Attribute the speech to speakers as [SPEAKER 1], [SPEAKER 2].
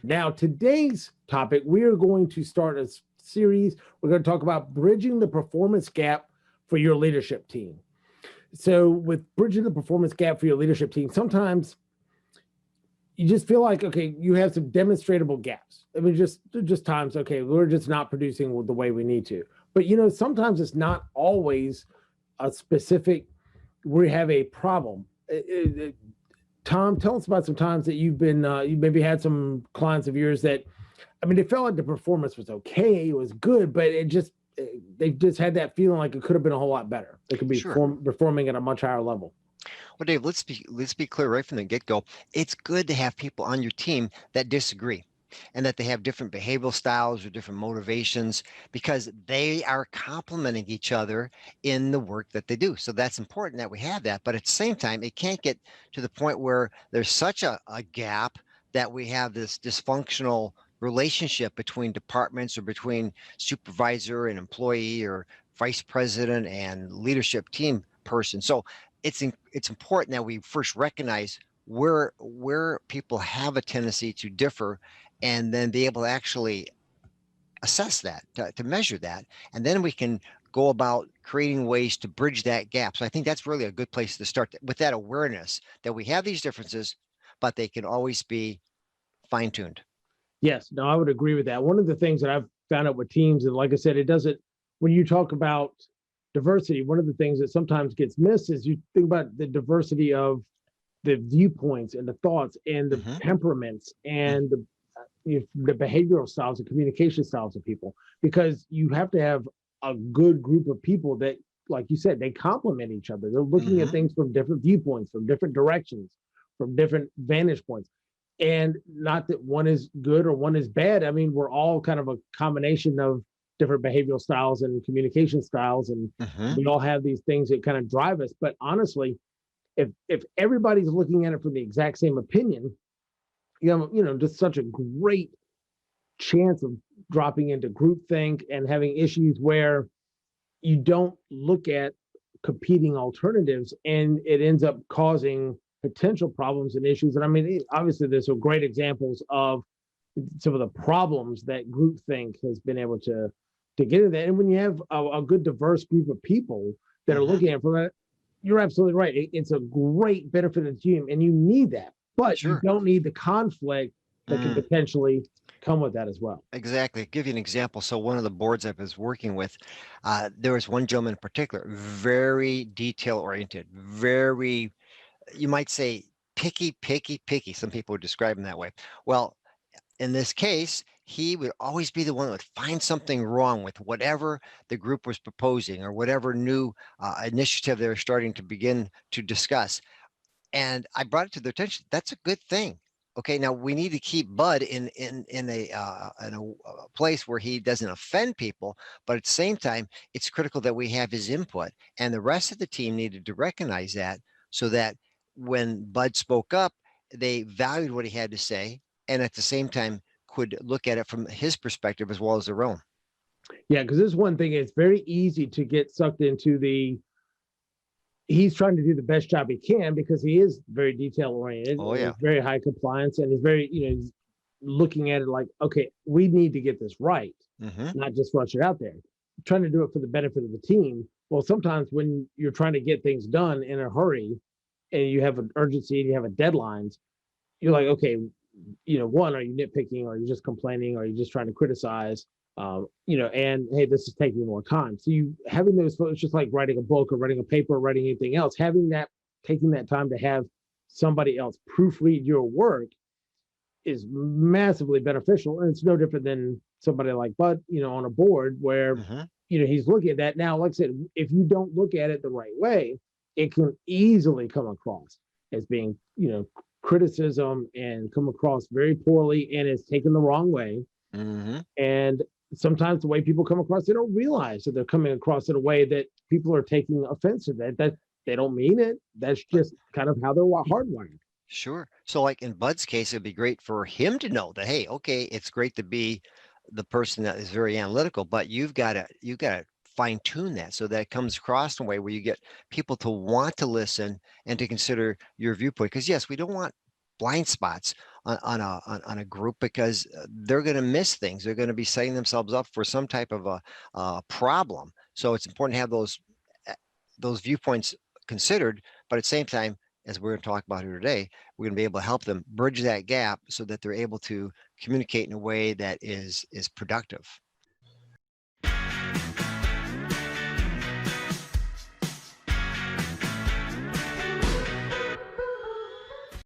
[SPEAKER 1] Now, today's topic, we are going to start a series. We're going to talk about bridging the performance gap for your leadership team. So, with bridging the performance gap for your leadership team, sometimes you just feel like, okay, you have some demonstrable gaps. I mean, just times, okay, we're just not producing the way we need to. But sometimes it's not always a specific. We have a problem. Tom, tell us about some times that you've been, you maybe had some clients of yours that, I mean, they felt like the performance was okay, it was good, but they just had that feeling like it could have been a whole lot better. They could be
[SPEAKER 2] Sure.
[SPEAKER 1] performing at a much higher level.
[SPEAKER 2] Well, Dave, let's be clear right from the get-go. It's good to have people on your team that disagree and that they have different behavioral styles or different motivations because they are complementing each other in the work that they do. So that's important that we have that. But at the same time, it can't get to the point where there's such a gap that we have this dysfunctional relationship between departments or between supervisor and employee or vice president and leadership team person. So it's important that we first recognize where people have a tendency to differ and then be able to actually assess that, to measure that. And then we can go about creating ways to bridge that gap. So I think that's really a good place to start with that awareness that we have these differences, but they can always be fine tuned.
[SPEAKER 1] Yes, no, I would agree with that. One of the things that I've found out with teams, and like I said, it doesn't, when you talk about diversity, one of the things that sometimes gets missed is you think about the diversity of the viewpoints and the thoughts and the temperaments and the behavioral styles and communication styles of people, because you have to have a good group of people that, like you said, they complement each other. They're looking at things from different viewpoints, from different directions, from different vantage points. And not that one is good or one is bad. I mean, we're all kind of a combination of different behavioral styles and communication styles, and we all have these things that kind of drive us. But honestly, if everybody's looking at it from the exact same opinion, just such a great chance of dropping into groupthink and having issues where you don't look at competing alternatives, and it ends up causing potential problems and issues. And I mean, obviously, there's some great examples of some of the problems that groupthink has been able to get into that. And when you have a good diverse group of people that are looking at it from that, you're absolutely right. It's a great benefit of the team, and you need that, but you don't need the conflict that can potentially come with that as well.
[SPEAKER 2] Exactly. I'll give you an example. So one of the boards I was working with, there was one gentleman in particular, very detail oriented, very, you might say, picky, picky, picky. Some people would describe him that way. Well, in this case, he would always be the one that would find something wrong with whatever the group was proposing or whatever new initiative they were starting to begin to discuss. And I brought it to their attention. That's a good thing. Okay, now we need to keep Bud in a place where he doesn't offend people, but at the same time, it's critical that we have his input, and the rest of the team needed to recognize that so that when Bud spoke up, they valued what he had to say, and at the same time could look at it from his perspective as well as their own.
[SPEAKER 1] Yeah, because this is one thing. It's very easy to get sucked into he's trying to do the best job he can because he is very detail oriented.
[SPEAKER 2] Oh yeah,
[SPEAKER 1] he's very high compliance, and he's very, he's looking at it like, okay, we need to get this right, not just rush it out there. Trying to do it for the benefit of the team. Well, sometimes when you're trying to get things done in a hurry and you have an urgency and you have a deadlines, you're like, okay, one, are you nitpicking, or are you just complaining, or are you just trying to criticize? And hey, this is taking more time. So you having those, it's just like writing a book or writing a paper or writing anything else, taking that time to have somebody else proofread your work is massively beneficial. And it's no different than somebody like Bud, on a board where, he's looking at that. Now, like I said, if you don't look at it the right way, it can easily come across as being, criticism and come across very poorly, and it's taken the wrong way. And sometimes the way people come across, they don't realize that they're coming across in a way that people are taking offense to that they don't mean it. That's just kind of how they're hardwired.
[SPEAKER 2] Sure. So like in Bud's case, it'd be great for him to know that, hey, okay, it's great to be the person that is very analytical, but you've got to fine tune that so that it comes across in a way where you get people to want to listen and to consider your viewpoint. Because yes, we don't want blind spots on a group, because they're going to miss things. They're going to be setting themselves up for some type of a problem. So it's important to have those viewpoints considered, but at the same time, as we're going to talk about here today, we're going to be able to help them bridge that gap so that they're able to communicate in a way that is productive.